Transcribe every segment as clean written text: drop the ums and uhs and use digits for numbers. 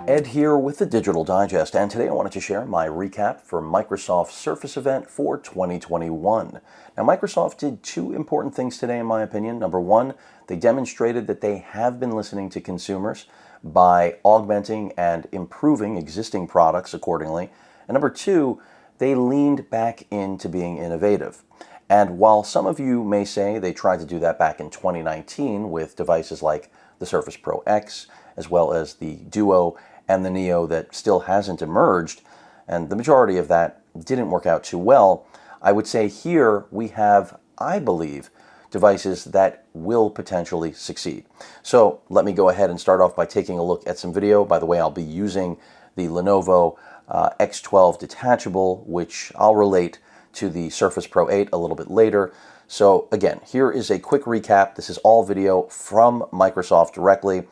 Ed here with the Digital Digest, and today I wanted to share my recap for Microsoft's Surface event for 2021. Now, Microsoft did two important things today, in my opinion. Number one, they demonstrated that they have been listening to consumers by augmenting and improving existing products accordingly. And number two, they leaned back into being innovative. And while some of you may say they tried to do that back in 2019 with devices like the Surface Pro X, as well as the Duo and the Neo that still hasn't emerged, and the majority of that didn't work out too well, I would say here we have, I believe, devices that will potentially succeed. So let me go ahead and start off by taking a look at some video. By the way, I'll be using the Lenovo X12 Detachable, which I'll relate to the Surface Pro 8 a little bit later. So again, here is a quick recap. This is all video from Microsoft directly.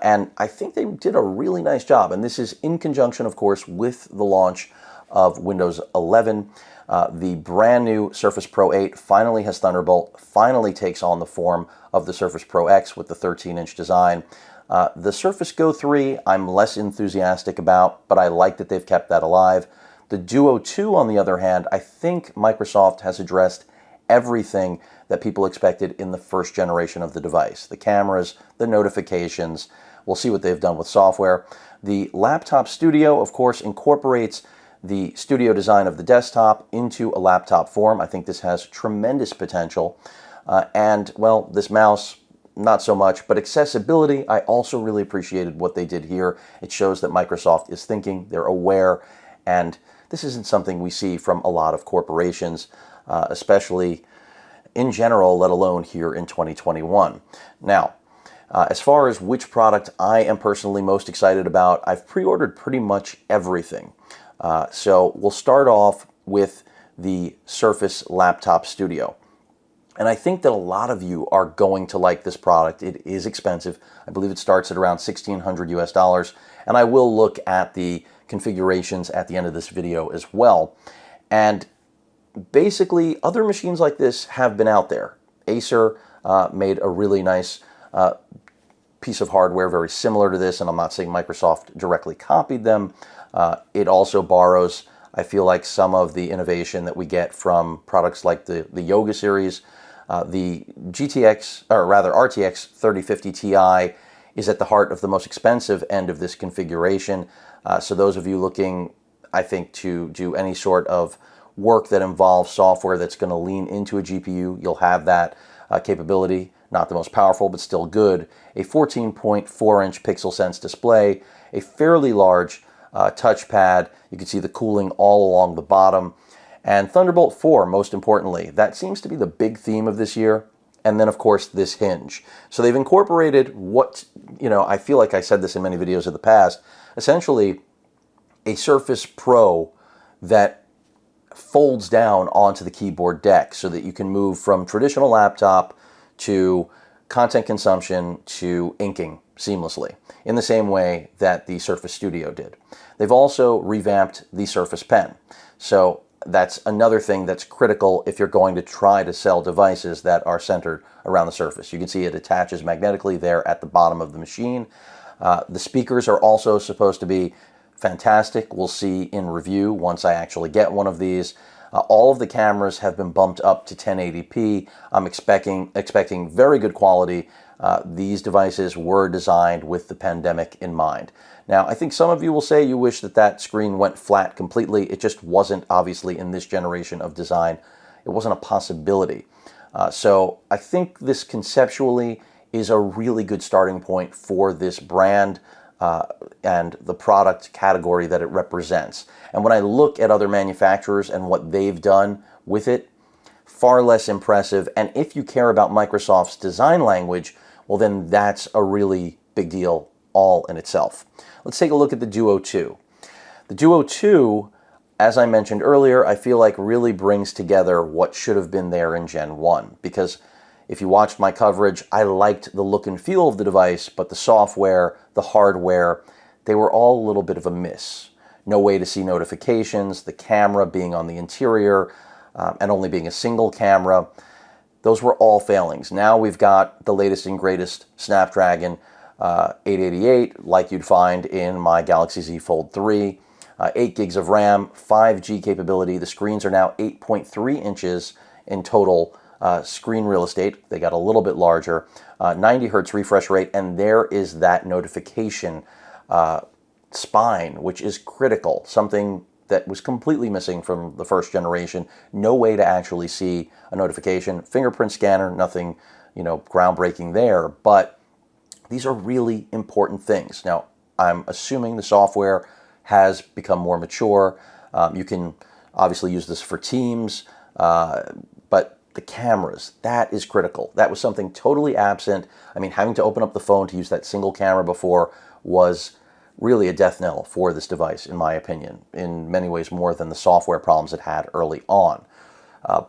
And I think they did a really nice job. And this is in conjunction, of course, with the launch of Windows 11. The brand new Surface Pro 8 finally has Thunderbolt, finally takes on the form of the Surface Pro X with the 13-inch design. The Surface Go 3, I'm less enthusiastic about, but I like that they've kept that alive. The Duo 2, on the other hand, I think Microsoft has addressed everything that people expected in the first generation of the device. The cameras, the notifications, we'll see what they've done with software. The Laptop Studio, of course, incorporates the studio design of the desktop into a laptop form. I think this has tremendous potential. And, well, this mouse, not so much, but accessibility, I also really appreciated what they did here. It shows that Microsoft is thinking, they're aware, and this isn't something we see from a lot of corporations, especially in general, let alone here in 2021. Now, as far as which product I am personally most excited about, I've pre-ordered pretty much everything. So we'll start off with the Surface Laptop Studio. And I think that a lot of you are going to like this product. It is expensive. I believe it starts at around $1,600 US, and I will look at the configurations at the end of this video as well. And basically, other machines like this have been out there. Acer made a really nice piece of hardware very similar to this, and I'm not saying Microsoft directly copied them. It also borrows, I feel like, some of the innovation that we get from products like the Yoga series. The GTX, or rather RTX 3050 Ti is at the heart of the most expensive end of this configuration. So those of you looking, I think, to do any sort of work that involves software that's going to lean into a GPU, you'll have that capability. Not the most powerful, but still good. A 14.4-inch pixel sense display, a fairly large touchpad. You can see the cooling all along the bottom. And Thunderbolt 4, most importantly. That seems to be the big theme of this year. And then, of course, this hinge. So they've incorporated what, I feel like I said this in many videos of the past, essentially a Surface Pro that folds down onto the keyboard deck so that you can move from traditional laptop to content consumption to inking seamlessly in the same way that the Surface Studio did. They've also revamped the Surface Pen. So that's another thing that's critical if you're going to try to sell devices that are centered around the Surface. You can see it attaches magnetically there at the bottom of the machine. The speakers are also supposed to be fantastic. We'll see in review once I actually get one of these. All of the cameras have been bumped up to 1080p. I'm expecting very good quality. These devices were designed with the pandemic in mind. Now, I think some of you will say you wish that that screen went flat completely. It just wasn't, obviously, in this generation of design. It wasn't a possibility. So I think this conceptually is a really good starting point for this brand and the product category that it represents. And when I look at other manufacturers and what they've done with it, far less impressive. And if you care about Microsoft's design language, well, then that's a really big deal all in itself. Let's take a look at the Duo 2. The Duo 2, as I mentioned earlier, I feel like really brings together what should have been there in Gen 1. Because if you watched my coverage, I liked the look and feel of the device, but the software, the hardware, they were all a little bit of a miss. No way to see notifications, the camera being on the interior, and only being a single camera. those were all failings. Now we've got the latest and greatest Snapdragon 888, like you'd find in my Galaxy Z Fold 3, 8 gigs of RAM, 5G capability. The screens are now 8.3 inches in total screen real estate. They got a little bit larger, 90 hertz refresh rate, and there is that notification spine, which is critical, something that was completely missing from the first generation. No way to actually see a notification. Fingerprint scanner, nothing, groundbreaking there, but these are really important things. Now, I'm assuming the software has become more mature. You can obviously use this for Teams, but the cameras, that is critical. That was something totally absent. I mean, having to open up the phone to use that single camera before was really a death knell for this device, in my opinion, in many ways more than the software problems it had early on.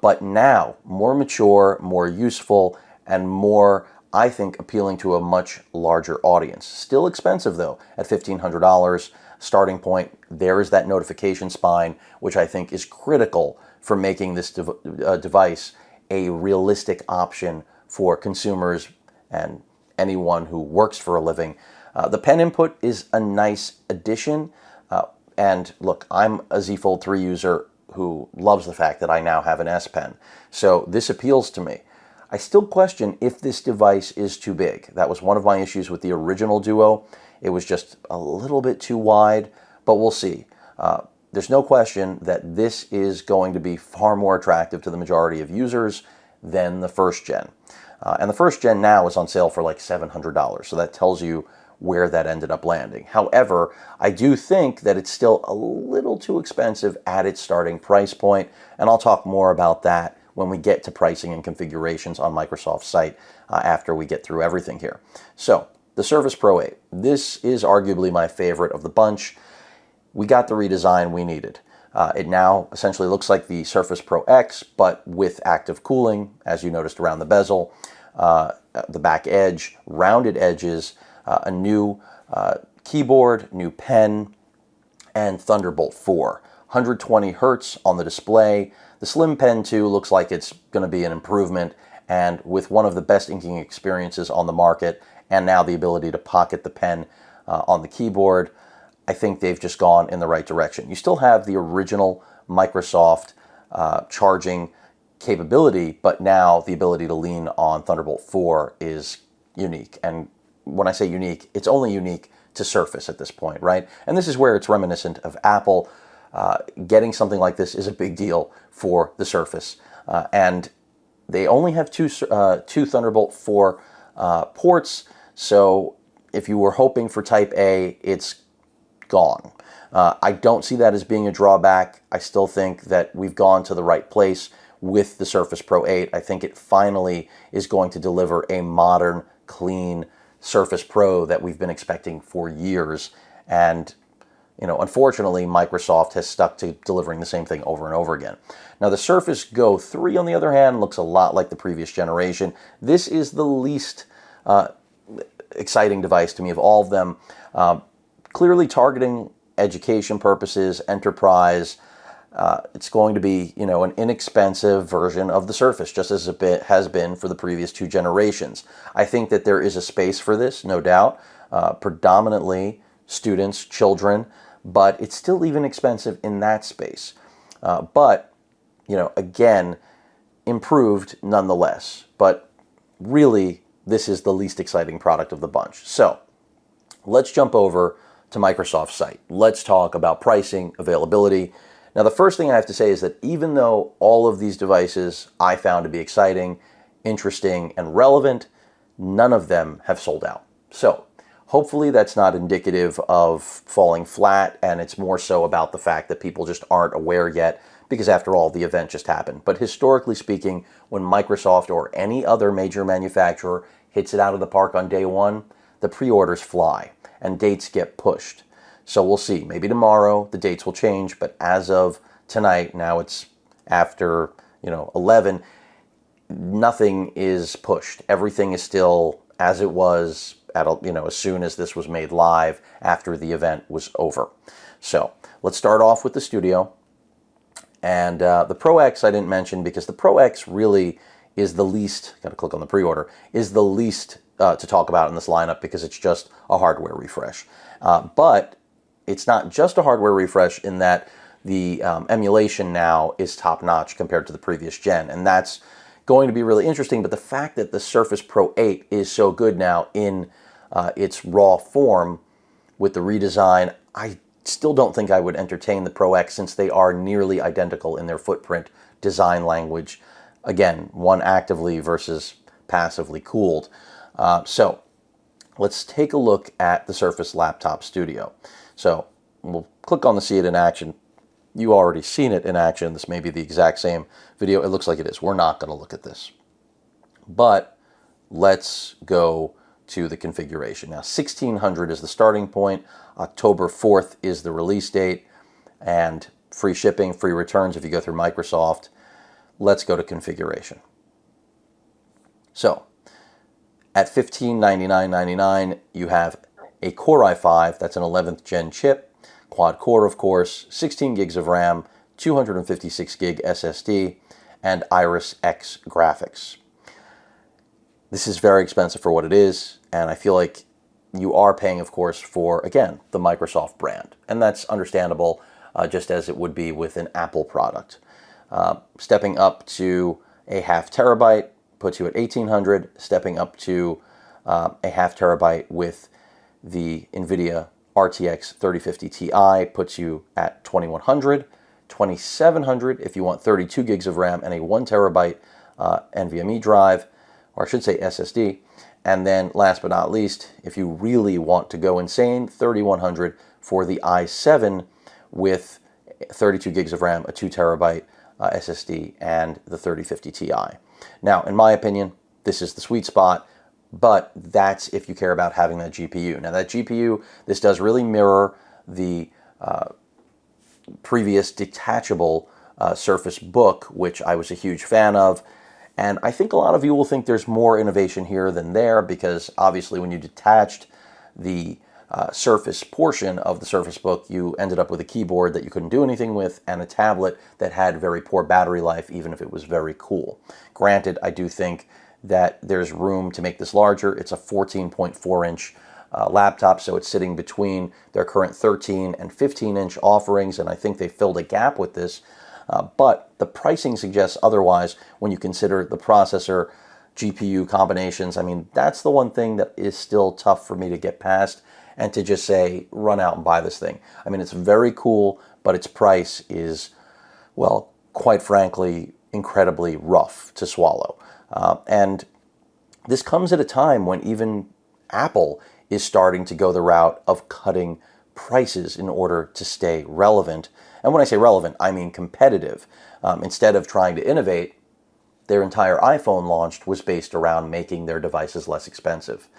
But now, more mature, more useful, and more, I think, appealing to a much larger audience. Still expensive, though, at $1,500 starting point. There is that notification spine, which I think is critical for making this device a realistic option for consumers and anyone who works for a living. The pen input is a nice addition. And look, I'm a Z Fold 3 user who loves the fact that I now have an S Pen. So this appeals to me. I still question if this device is too big. That was one of my issues with the original Duo. It was just a little bit too wide, but we'll see. There's no question that this is going to be far more attractive to the majority of users than the first gen. And the first gen now is on sale for like $700, so that tells you where that ended up landing. However, I do think that it's still a little too expensive at its starting price point, and I'll talk more about that when we get to pricing and configurations on Microsoft's site after we get through everything here. So, the Surface Pro 8. This is arguably my favorite of the bunch. We got the redesign we needed. It now essentially looks like the Surface Pro X, but with active cooling, as you noticed around the bezel, the back edge, rounded edges, a new keyboard, new pen, and Thunderbolt 4. 120 hertz on the display. The Slim Pen 2 looks like it's going to be an improvement, and with one of the best inking experiences on the market, and now the ability to pocket the pen on the keyboard, I think they've just gone in the right direction. You still have the original Microsoft charging capability, but now the ability to lean on Thunderbolt 4 is unique. And when I say unique, it's only unique to Surface at this point, right? And this is where it's reminiscent of Apple. Getting something like this is a big deal for the Surface. And they only have two Thunderbolt 4 ports, so if you were hoping for Type A, it's gone. I don't see that as being a drawback. I still think that we've gone to the right place with the Surface Pro 8. I think it finally is going to deliver a modern, clean Surface Pro that we've been expecting for years. And, unfortunately, Microsoft has stuck to delivering the same thing over and over again. Now, the Surface Go 3, on the other hand, looks a lot like the previous generation. This is the least exciting device to me of all of them. Clearly targeting education purposes, enterprise. It's going to be, an inexpensive version of the Surface, just as it has been for the previous two generations. I think that there is a space for this, no doubt. Predominantly students, children, but it's still even expensive in that space. But, again, improved nonetheless. But really, this is the least exciting product of the bunch. So, let's jump over to Microsoft's site. Let's talk about pricing, availability. Now, the first thing I have to say is that even though all of these devices I found to be exciting, interesting, and relevant, none of them have sold out. So, hopefully that's not indicative of falling flat, and it's more so about the fact that people just aren't aware yet, because after all, the event just happened. But historically speaking, when Microsoft or any other major manufacturer hits it out of the park on day one, the pre-orders fly and dates get pushed. So we'll see. Maybe tomorrow the dates will change, but as of tonight, now it's after 11, nothing is pushed. Everything is still as it was at as soon as this was made live after the event was over. So let's start off with the Studio. And the Pro X I didn't mention because the Pro X really is the least, got to click on the pre-order, is the least to talk about in this lineup because it's just a hardware refresh. But it's not just a hardware refresh in that the emulation now is top-notch compared to the previous gen, and that's going to be really interesting. But the fact that the Surface Pro 8 is so good now in its raw form with the redesign, I still don't think I would entertain the Pro X since they are nearly identical in their footprint, design language. Again, one actively versus passively cooled. So let's take a look at the Surface Laptop Studio. So we'll click on to see it in action. You already seen it in action. This may be the exact same video. It looks like it is. We're not going to look at this. But let's go to the configuration. Now, 1600 is the starting point. October 4th is the release date. And free shipping, free returns if you go through Microsoft. Let's go to configuration. So, at $1599.99, you have a Core i5, that's an 11th gen chip, quad core of course, 16 gigs of RAM, 256 gig SSD, and Iris X graphics. This is very expensive for what it is, and I feel like you are paying, of course, for, again, the Microsoft brand. And that's understandable, just as it would be with an Apple product. Stepping up to a half terabyte puts you at 1800, stepping up to a half terabyte with the NVIDIA RTX 3050 Ti puts you at 2100, 2700 if you want 32 gigs of RAM and a 1 terabyte NVMe drive, or I should say SSD. And then last but not least, if you really want to go insane, 3100 for the i7 with 32 gigs of RAM, a 2 terabyte SSD, and the 3050 Ti. Now, in my opinion, this is the sweet spot, but that's if you care about having that GPU. Now, that GPU, this does really mirror the previous detachable Surface Book, which I was a huge fan of. And I think a lot of you will think there's more innovation here than there, because obviously when you detached the Surface portion of the Surface Book, you ended up with a keyboard that you couldn't do anything with and a tablet that had very poor battery life, even if it was very cool. Granted, I do think that there's room to make this larger. It's a 14.4-inch laptop, so it's sitting between their current 13 and 15-inch offerings, and I think they filled a gap with this. But the pricing suggests otherwise when you consider the processor, GPU combinations. I mean, that's the one thing that is still tough for me to get past and to just say, run out and buy this thing. I mean, it's very cool, but its price is, well, quite frankly, incredibly rough to swallow. And this comes at a time when even Apple is starting to go the route of cutting prices in order to stay relevant. And when I say relevant, I mean competitive. Instead of trying to innovate, their entire iPhone launch was based around making their devices less expensive.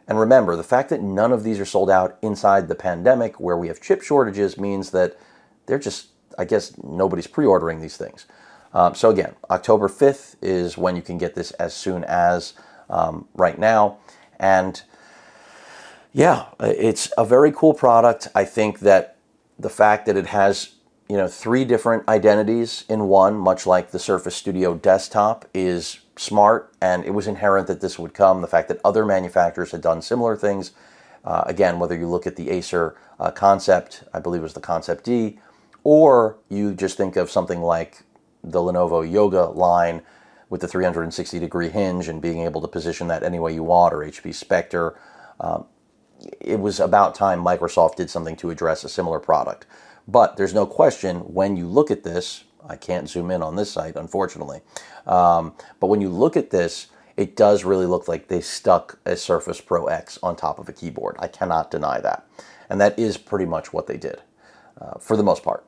And remember, the fact that none of these are sold out inside the pandemic, where we have chip shortages, means that they're just, I guess, nobody's pre-ordering these things. So again, October 5th is when you can get this as soon as right now. And yeah, it's a very cool product. I think that the fact that it has, 3 different identities in one, much like the Surface Studio desktop, is smart, and it was inherent that this would come. The fact that other manufacturers had done similar things, again, whether you look at the Acer Concept, I believe it was the Concept D, or you just think of something like the Lenovo Yoga line with the 360-degree hinge and being able to position that any way you want, or HP Spectre. It was about time Microsoft did something to address a similar product. But there's no question, when you look at this, I can't zoom in on this site, unfortunately, but when you look at this, it does really look like they stuck a Surface Pro X on top of a keyboard. I cannot deny that. And that is pretty much what they did, for the most part.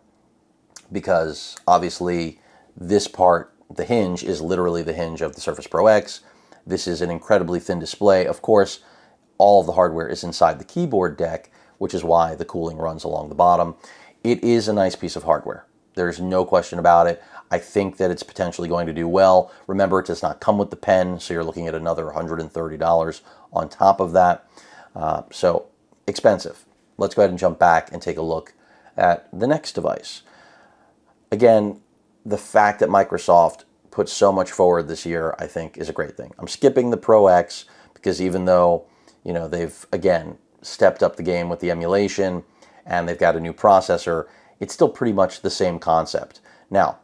Because, obviously, this part, the hinge, is literally the hinge of the Surface Pro X. This is an incredibly thin display. Of course, all of the hardware is inside the keyboard deck, which is why the cooling runs along the bottom. It is a nice piece of hardware. There's no question about it. I think that it's potentially going to do well. Remember, it does not come with the pen, so you're looking at another $130 on top of that. So expensive. Let's go ahead and jump back and take a look at the next device. Again, the fact that Microsoft put so much forward this year, I think is a great thing. I'm skipping the Pro X because even though, they've, again, stepped up the game with the emulation and they've got a new processor, it's still pretty much the same concept. Now,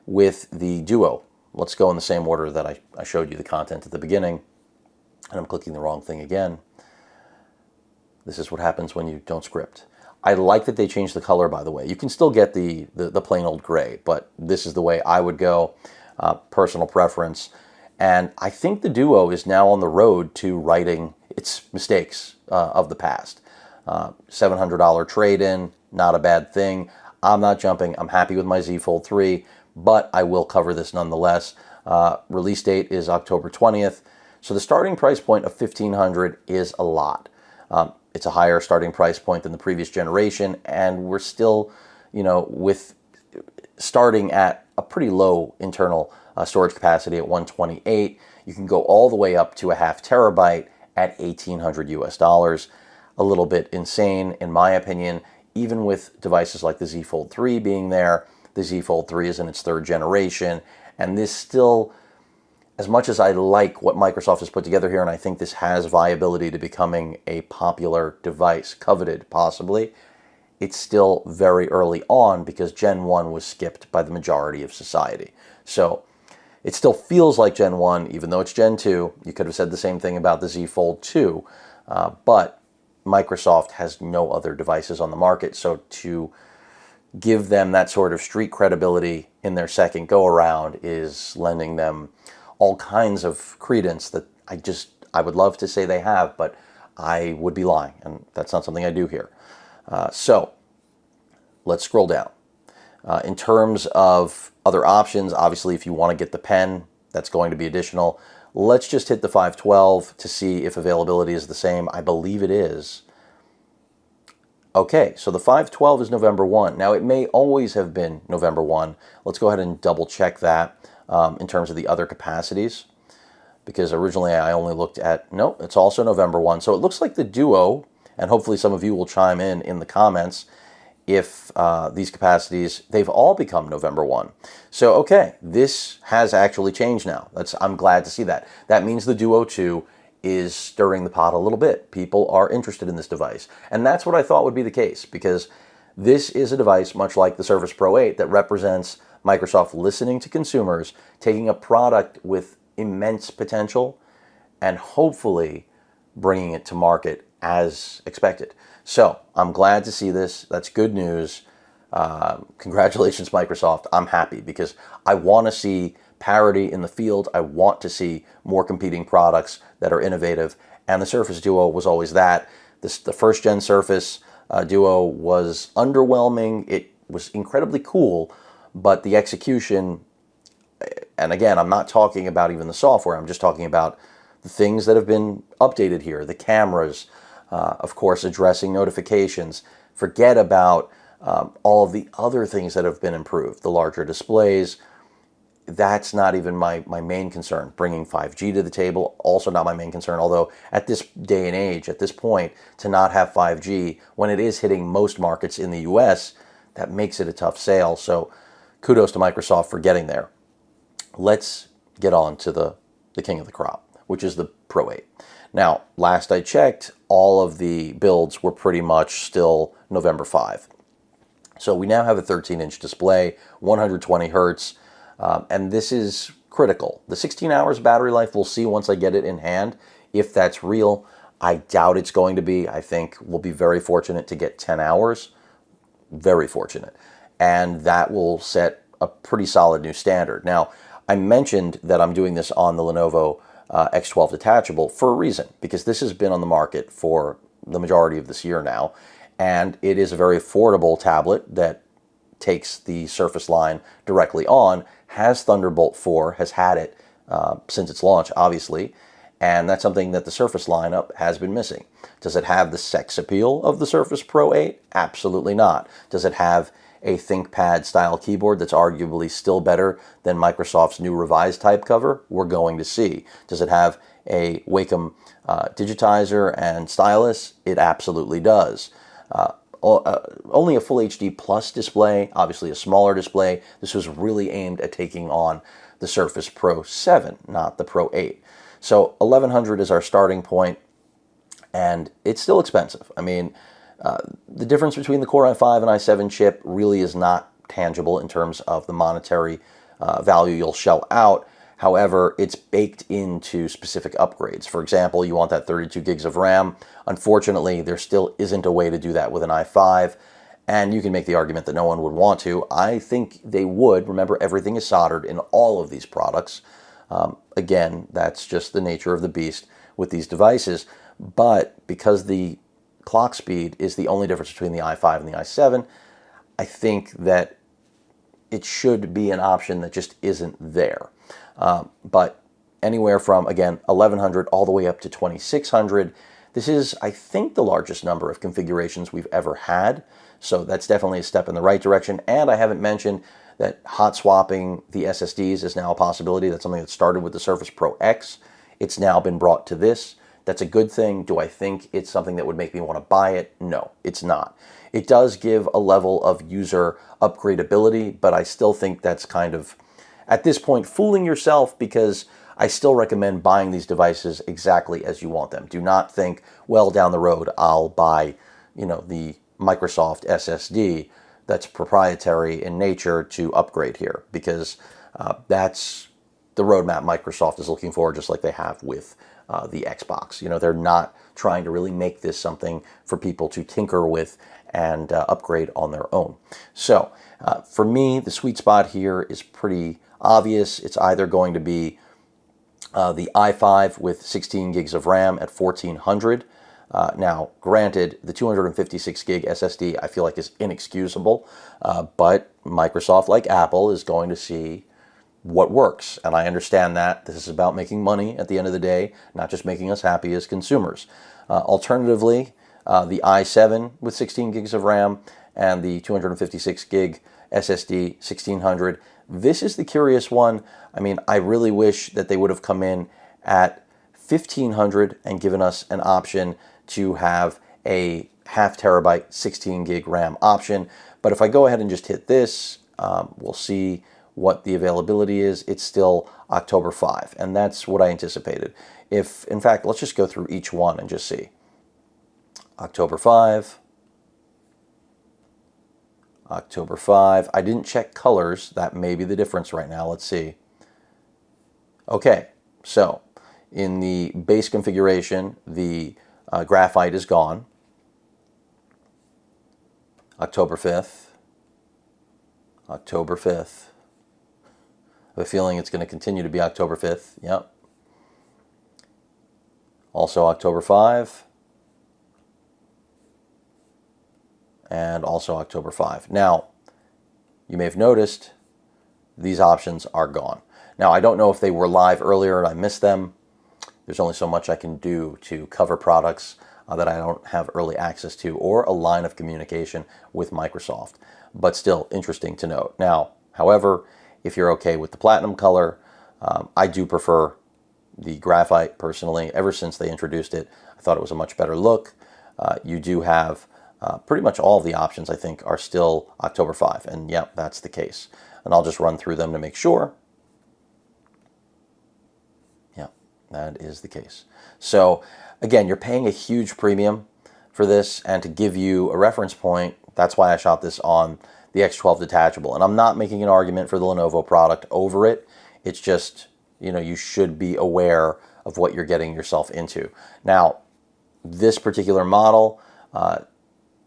with the Duo, let's go in the same order that I showed you the content at the beginning, and I'm clicking the wrong thing again. This is what happens when you don't script. I like that they changed the color, by the way. You can still get the plain old gray, but this is the way I would go, personal preference. And I think the Duo is now on the road to righting its mistakes of the past. $700 trade-in, not a bad thing. I'm not jumping. I'm happy with my Z Fold 3, but I will cover this nonetheless. Release date is October 20th. So the starting price point of $1,500 is a lot. It's a higher starting price point than the previous generation, and we're still, with starting at a pretty low internal storage capacity at 128. You can go all the way up to a ½ terabyte at $1,800 US. A little bit insane, in my opinion, even with devices like the Z Fold 3 being there. The Z Fold 3 is in its 3rd generation, and this still, as much as I like what Microsoft has put together here, and I think this has viability to becoming a popular device, coveted possibly, it's still very early on because Gen 1 was skipped by the majority of society. So it still feels like Gen 1, even though it's Gen 2. You could have said the same thing about the Z Fold 2, but Microsoft has no other devices on the market, so to give them that sort of street credibility in their second go-around is lending them all kinds of credence that I would love to say they have, but I would be lying, and that's not something I do here. So let's scroll down. In terms of other options, obviously if you want to get the pen, that's going to be additional. Let's just hit the 512 to see if availability is the same. I believe it is. Okay, so the 512 is November 1. Now, it may always have been November 1. Let's go ahead and double check that in terms of the other capacities, because originally I only looked at, no, it's also November 1. So it looks like the Duo, and hopefully some of you will chime in the comments if these capacities, they've all become November 1. So, okay, this has actually changed now. I'm glad to see that. That means the Duo 2 is stirring the pot a little bit. People are interested in this device. And that's what I thought would be the case, because this is a device, much like the Surface Pro 8, that represents Microsoft listening to consumers, taking a product with immense potential, and hopefully bringing it to market as expected. So I'm glad to see this. That's good news. Congratulations, Microsoft. I'm happy because I want to see parity in the field. I want to see more competing products that are innovative, and the Surface Duo was always that. The first gen Surface Duo was underwhelming. It was incredibly cool, but the execution, and again, I'm not talking about even the software, I'm just talking about the things that have been updated here, the cameras, of course, addressing notifications. Forget about all of the other things that have been improved, the larger displays. That's not even my main concern. Bringing 5G to the table, also not my main concern, although at this day and age, at this point, to not have 5G, when it is hitting most markets in the US, that makes it a tough sale. So kudos to Microsoft for getting there. Let's get on to the king of the crop, which is the Pro 8. Now, last I checked, all of the builds were pretty much still November 5. So we now have a 13-inch display, 120 hertz, and this is critical. The 16 hours battery life, we'll see once I get it in hand if that's real. I doubt it's going to be. I think we'll be very fortunate to get 10 hours. Very fortunate. And that will set a pretty solid new standard. Now, I mentioned that I'm doing this on the Lenovo X12 Detachable for a reason, because this has been on the market for the majority of this year now, and it is a very affordable tablet that takes the Surface line directly on, has Thunderbolt 4, has had it since its launch, obviously, and that's something that the Surface lineup has been missing. Does it have the sex appeal of the Surface Pro 8? Absolutely not. Does it have a ThinkPad style keyboard that's arguably still better than Microsoft's new revised type cover? We're going to see. Does it have a Wacom digitizer and stylus? It absolutely does. Only a Full HD Plus display, obviously a smaller display. This was really aimed at taking on the Surface Pro 7, not the Pro 8. So $1,100 is our starting point, and it's still expensive. I mean, the difference between the Core i5 and i7 chip really is not tangible in terms of the monetary value you'll shell out. However, it's baked into specific upgrades. For example, you want that 32 gigs of RAM. Unfortunately, there still isn't a way to do that with an i5, and you can make the argument that no one would want to. I think they would. Remember, everything is soldered in all of these products. Again, that's just the nature of the beast with these devices. But because the clock speed is the only difference between the i5 and the i7, I think that it should be an option that just isn't there. But anywhere from, again, 1,100 all the way up to 2,600. This is, I think, the largest number of configurations we've ever had. So that's definitely a step in the right direction. And I haven't mentioned that hot swapping the SSDs is now a possibility. That's something that started with the Surface Pro X. It's now been brought to this. That's a good thing. Do I think it's something that would make me want to buy it? No, it's not. It does give a level of user upgradability, but I still think that's kind of, at this point, fooling yourself, because I still recommend buying these devices exactly as you want them. Do not think, well, down the road, I'll buy, the Microsoft SSD that's proprietary in nature to upgrade here, because that's the roadmap Microsoft is looking for, just like they have with the Xbox. They're not trying to really make this something for people to tinker with and upgrade on their own. So for me, the sweet spot here is pretty obvious. It's either going to be the i5 with 16 gigs of RAM at 1,400. Now, granted, the 256 gig SSD I feel like is inexcusable, but Microsoft, like Apple, is going to see what works. And I understand that this is about making money at the end of the day, not just making us happy as consumers. Alternatively, the i7 with 16 gigs of RAM and the 256 gig SSD 1600. This is the curious one. I mean, I really wish that they would have come in at 1,500 and given us an option to have a 0.5 terabyte 16 gig RAM option. But if I go ahead and just hit this, we'll see what the availability is. It's still October 5, and that's what I anticipated. In fact, let's just go through each one and just see. October 5, October 5. I didn't check colors. That may be the difference right now. Let's see. Okay, so in the base configuration, the graphite is gone. October 5th. October 5th. I have a feeling it's going to continue to be October 5th. Yep. Also October 5. And also October 5. Now, you may have noticed these options are gone. Now, I don't know if they were live earlier and I missed them. There's only so much I can do to cover products that I don't have early access to, or a line of communication with Microsoft. But still, interesting to note. Now, however, if you're okay with the platinum color, I do prefer the graphite personally. Ever since they introduced it, I thought it was a much better look. You do have pretty much all of the options, I think, are still October 5. And yep, that's the case. And I'll just run through them to make sure. Yeah, that is the case. So again, you're paying a huge premium for this, and to give you a reference point, that's why I shot this on the X12 Detachable. And I'm not making an argument for the Lenovo product over it. It's just, you should be aware of what you're getting yourself into. Now, this particular model,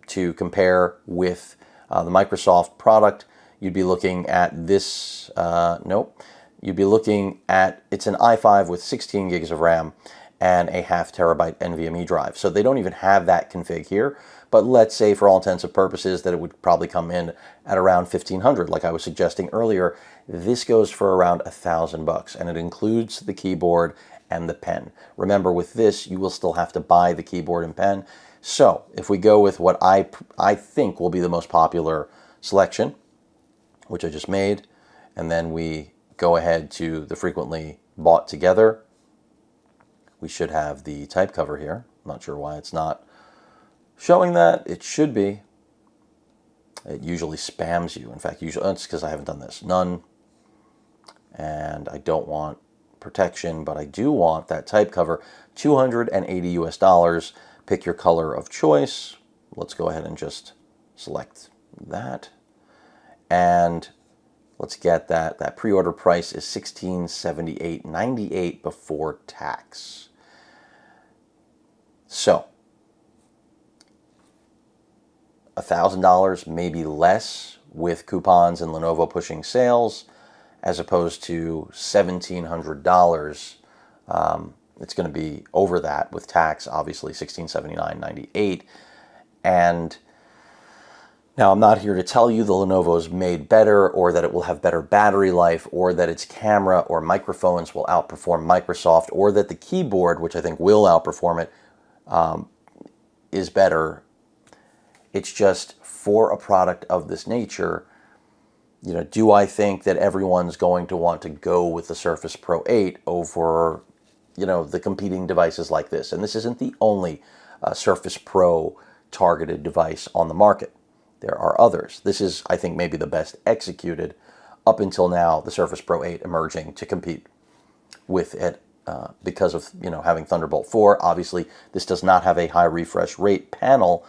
to compare with the Microsoft product, you'd be looking at this, you'd be looking at, it's an i5 with 16 gigs of RAM and a 0.5 terabyte NVMe drive. So they don't even have that config here, but let's say for all intents and purposes that it would probably come in at around 1,500, like I was suggesting earlier. This goes for around $1,000, and it includes the keyboard and the pen. Remember, with this, you will still have to buy the keyboard and pen. So if we go with what I think will be the most popular selection, which I just made, and then we go ahead to the frequently bought together, we should have the type cover here. I'm not sure why it's not showing that. It should be. It usually spams you. In fact, usually it's because I haven't done this. None. and I don't want protection, but I do want that type cover. $280 US. Pick your color of choice. Let's go ahead and just select that. And let's get that. That pre-order price is $1678.98 before tax. So, $1,000, maybe less, with coupons and Lenovo pushing sales, as opposed to $1,700. It's going to be over that with tax, obviously $1679.98. And now, I'm not here to tell you the Lenovo's made better, or that it will have better battery life, or that its camera or microphones will outperform Microsoft, or that the keyboard, which I think will outperform it, is better. It's just, for a product of this nature, do I think that everyone's going to want to go with the Surface Pro 8 over, the competing devices like this? And this isn't the only Surface Pro targeted device on the market. There are others. This is, I think, maybe the best executed up until now, the Surface Pro 8 emerging to compete with it because of, having Thunderbolt 4. Obviously, this does not have a high refresh rate panel.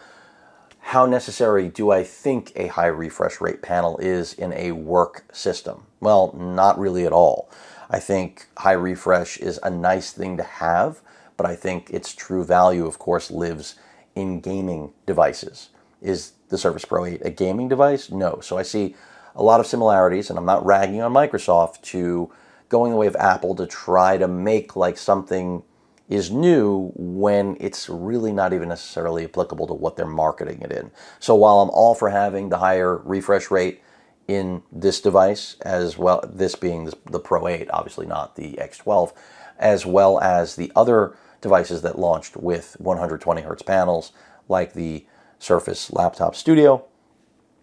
How necessary do I think a high refresh rate panel is in a work system? Well, not really at all. I think high refresh is a nice thing to have, but I think its true value, of course, lives in gaming devices. Is the Surface Pro 8 a gaming device? No. So I see a lot of similarities, and I'm not ragging on Microsoft, to going the way of Apple to try to make like something is new when it's really not even necessarily applicable to what they're marketing it in. So while I'm all for having the higher refresh rate in this device, as well, this being the Pro 8, obviously not the X12, as well as the other devices that launched with 120 hertz panels, like the Surface Laptop Studio,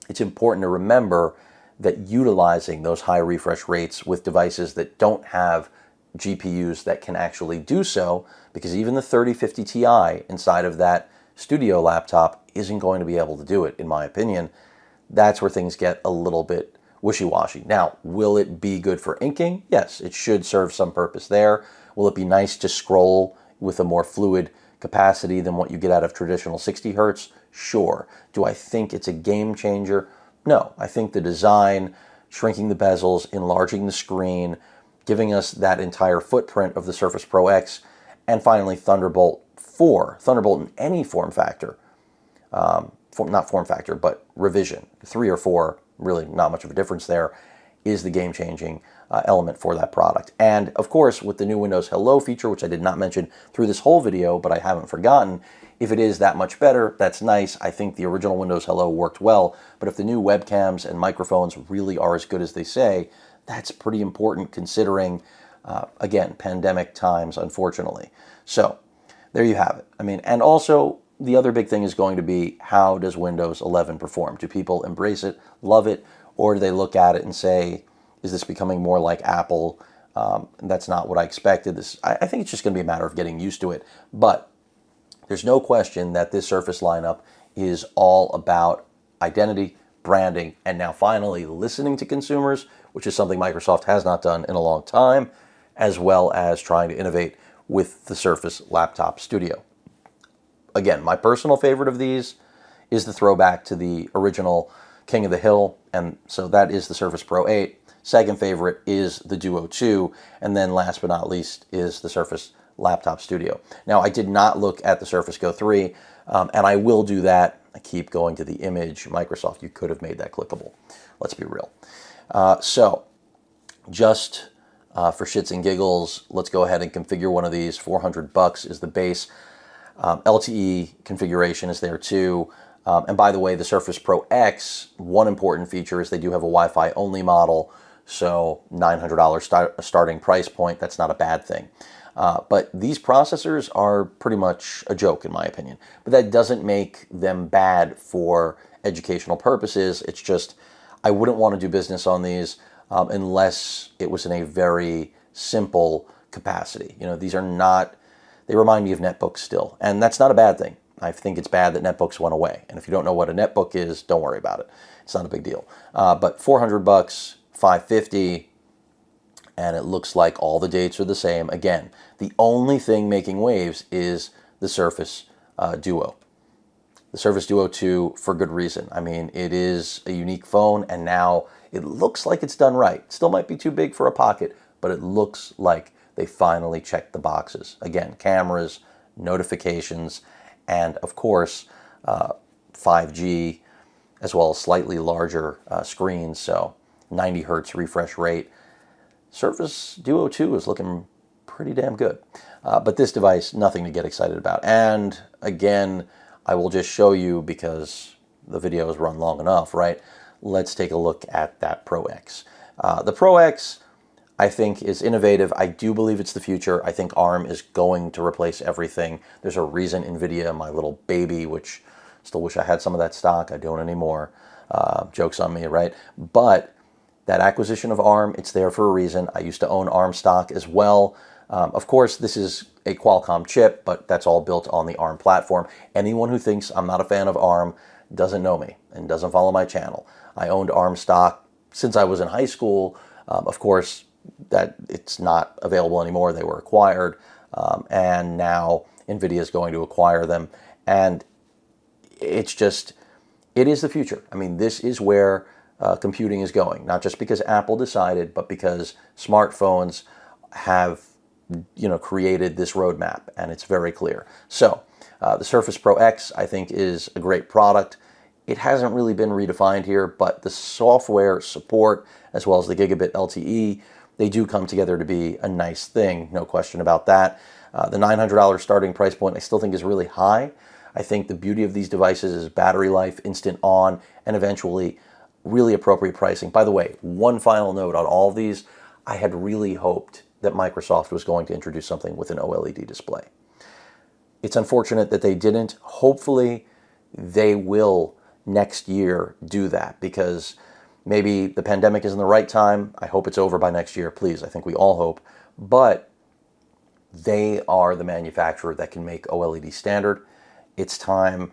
it's important to remember that utilizing those high refresh rates with devices that don't have GPUs that can actually do so, because even the 3050 Ti inside of that studio laptop isn't going to be able to do it, in my opinion. That's where things get a little bit wishy-washy. Now, will it be good for inking? Yes, it should serve some purpose there. Will it be nice to scroll with a more fluid capacity than what you get out of traditional 60 hertz? Sure. Do I think it's a game changer? No. I think the design, shrinking the bezels, enlarging the screen, giving us that entire footprint of the Surface Pro X, and finally Thunderbolt 4, Thunderbolt in any form factor, not form factor, but revision, 3 or 4, really not much of a difference there, is the game-changing element for that product. And of course, with the new Windows Hello feature, which I did not mention through this whole video, but I haven't forgotten, if it is that much better, that's nice. I think the original Windows Hello worked well, but if the new webcams and microphones really are as good as they say, that's pretty important considering, again, pandemic times, unfortunately. So there you have it. I mean, and also the other big thing is going to be, how does Windows 11 perform? Do people embrace it, love it, or do they look at it and say, is this becoming more like Apple? That's not what I expected. I think it's just going to be a matter of getting used to it. But there's no question that this Surface lineup is all about identity, branding, and now finally listening to consumers, which is something Microsoft has not done in a long time, as well as trying to innovate with the Surface Laptop Studio. Again, my personal favorite of these is the throwback to the original King of the Hill, and so that is the Surface Pro 8. Second favorite is the Duo 2, and then last but not least is the Surface Laptop Studio. Now, I did not look at the Surface Go 3, and I will do that. I keep going to the image. Microsoft, you could have made that clickable. Let's be real. So, just for shits and giggles, let's go ahead and configure one of these. $400 is the base. LTE configuration is there too. And by the way, the Surface Pro X, one important feature is they do have a Wi-Fi only model, so $900 starting price point. That's not a bad thing. But these processors are pretty much a joke, in my opinion. But that doesn't make them bad for educational purposes. It's just, I wouldn't want to do business on these unless it was in a very simple capacity. You know, these are not, they remind me of netbooks still. And that's not a bad thing. I think it's bad that netbooks went away. And if you don't know what a netbook is, don't worry about it. It's not a big deal. But $400, $550, and it looks like all the dates are the same. Again, the only thing making waves is the Surface Duo. The Surface Duo 2 for good reason. I mean, it is a unique phone, and now it looks like it's done right. Still might be too big for a pocket, but it looks like they finally checked the boxes. Again, cameras, notifications, and of course, 5G, as well as slightly larger screens, so 90 hertz refresh rate. Surface Duo 2 is looking pretty damn good. But this device, nothing to get excited about. And again, I will just show you because the video has run long enough, right? Let's take a look at that Pro X. The Pro X, I think, is innovative. I do believe it's the future. I think ARM is going to replace everything. There's a reason NVIDIA, my little baby, which still wish I had some of that stock. I don't anymore. Joke's on me, right? But that acquisition of ARM, it's there for a reason. I used to own ARM stock as well. Of course, this is a Qualcomm chip, but that's all built on the ARM platform. Anyone who thinks I'm not a fan of ARM doesn't know me and doesn't follow my channel. I owned ARM stock since I was in high school. Of course, that it's not available anymore. They were acquired, and now NVIDIA is going to acquire them. And it's just, it is the future. I mean, this is where computing is going, not just because Apple decided, but because smartphones have, created this roadmap, and it's very clear. So the Surface Pro X, I think, is a great product. It hasn't really been redefined here, but the software support, as well as the gigabit LTE, they do come together to be a nice thing, no question about that. The $900 starting price point I still think is really high. I think the beauty of these devices is battery life, instant on, and eventually really appropriate pricing. By the way, one final note on all of these, I had really hoped that Microsoft was going to introduce something with an OLED display. It's unfortunate that they didn't. Hopefully, they will next year do that, because maybe the pandemic isn't the right time. I hope it's over by next year, please. I think we all hope. But they are the manufacturer that can make OLED standard. It's time.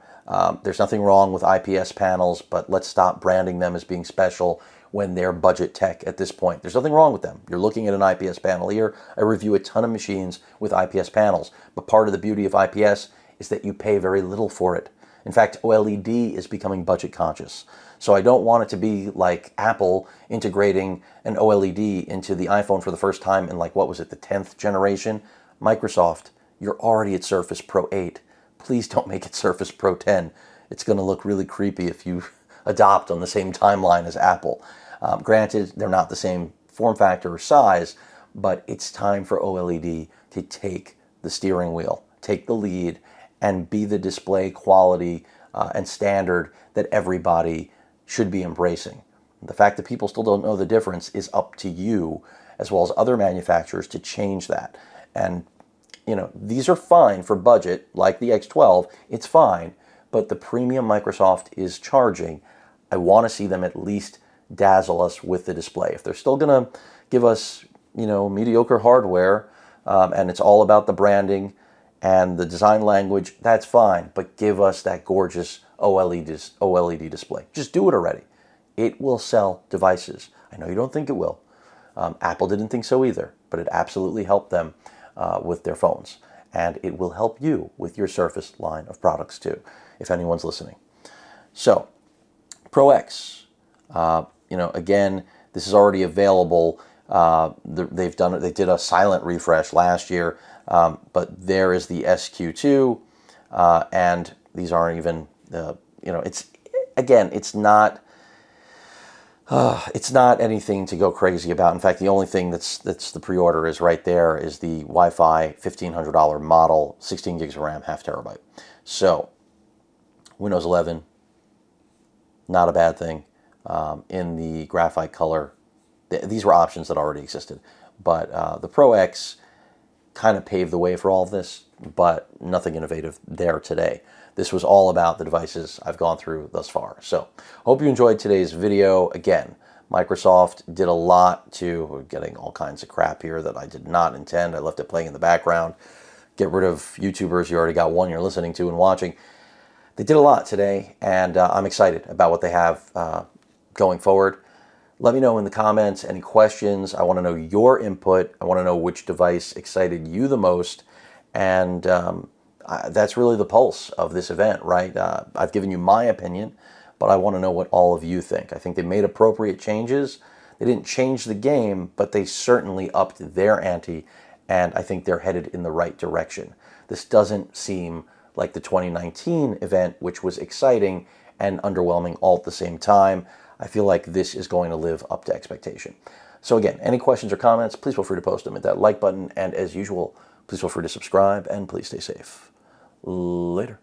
There's nothing wrong with IPS panels, but let's stop branding them as being special when they're budget tech at this point. There's nothing wrong with them. You're looking at an IPS panel here. I review a ton of machines with IPS panels, but part of the beauty of IPS is that you pay very little for it. In fact, OLED is becoming budget conscious. So I don't want it to be like Apple integrating an OLED into the iPhone for the first time in, like, what was it, the 10th generation? Microsoft, you're already at Surface Pro 8. Please don't make it Surface Pro 10. It's going to look really creepy if you adopt on the same timeline as Apple. Granted, they're not the same form factor or size, but it's time for OLED to take the steering wheel, take the lead, and be the display quality and standard that everybody should be embracing. The fact that people still don't know the difference is up to you, as well as other manufacturers, to change that. And these are fine for budget, like the X12, it's fine, but the premium Microsoft is charging, I want to see them at least dazzle us with the display. If they're still going to give us, mediocre hardware, and it's all about the branding and the design language, that's fine, but give us that gorgeous OLED display. Just do it already. It will sell devices. I know you don't think it will. Apple didn't think so either, but it absolutely helped them with their phones. And it will help you with your Surface line of products too, if anyone's listening. So, Pro X, again, this is already available. They've done it. They did a silent refresh last year, but there is the SQ2, and these aren't even, it's not anything to go crazy about. In fact, the only thing that's the pre-order is right there is the Wi-Fi $1,500 model, 16 gigs of RAM, half terabyte. So, Windows 11, not a bad thing. In the graphite color, these were options that already existed. But the Pro X kind of paved the way for all of this, but nothing innovative there today. This was all about the devices I've gone through thus far. So, hope you enjoyed today's video. Again, Microsoft did a lot to getting all kinds of crap here that I did not intend. I left it playing in the background. Get rid of YouTubers. You already got one you're listening to and watching. They did a lot today, and I'm excited about what they have going forward. Let me know in the comments any questions. I want to know your input. I want to know which device excited you the most. And that's really the pulse of this event, right? I've given you my opinion, but I want to know what all of you think. I think they made appropriate changes. They didn't change the game, but they certainly upped their ante, and I think they're headed in the right direction. This doesn't seem like the 2019 event, which was exciting and underwhelming all at the same time. I feel like this is going to live up to expectation. So again, any questions or comments, please feel free to post them at that like button. And as usual, please feel free to subscribe and please stay safe. Later.